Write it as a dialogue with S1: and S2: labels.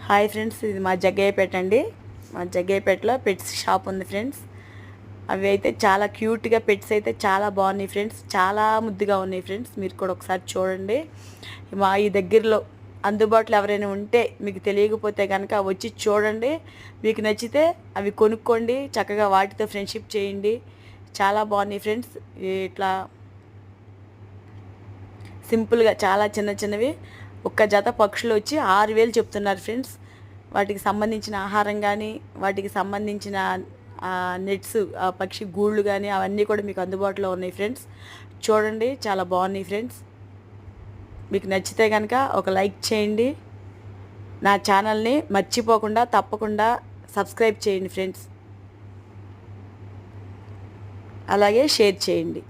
S1: Hi friends, ఇది మా జగ్గయ్యపేట అండి. మా జగ్గయ్యపేటలో పెట్స్ షాప్ ఉంది ఫ్రెండ్స్. అవి అయితే చాలా క్యూట్గా పెట్స్ అయితే చాలా బాగున్నాయి ఫ్రెండ్స్. చాలా ముద్దుగా ఉన్నాయి ఫ్రెండ్స్. మీరు కూడా ఒకసారి చూడండి. మా ఈ దగ్గరలో అందుబాటులో ఎవరైనా ఉంటే మీకు తెలియకపోతే కనుక వచ్చి చూడండి. మీకు నచ్చితే అవి కొనుక్కోండి. చక్కగా వాటితో ఫ్రెండ్షిప్ చేయండి. చాలా బాగున్నాయి ఫ్రెండ్స్. ఇట్లా సింపుల్గా చాలా చిన్న చిన్నవి ఒక్క జత పక్షులు వచ్చి 6,000 చెప్తున్నారు ఫ్రెండ్స్. వాటికి సంబంధించిన ఆహారం కానీ, వాటికి సంబంధించిన నెట్స్, పక్షి గూళ్ళు కానీ అవన్నీ కూడా మీకు అందుబాటులో ఉన్నాయి ఫ్రెండ్స్. చూడండి, చాలా బాగున్నాయి ఫ్రెండ్స్. మీకు నచ్చితే కనుక ఒక లైక్ చేయండి. నా ఛానల్ని మర్చిపోకుండా తప్పకుండా సబ్స్క్రైబ్ చేయండి ఫ్రెండ్స్. అలాగే షేర్ చేయండి.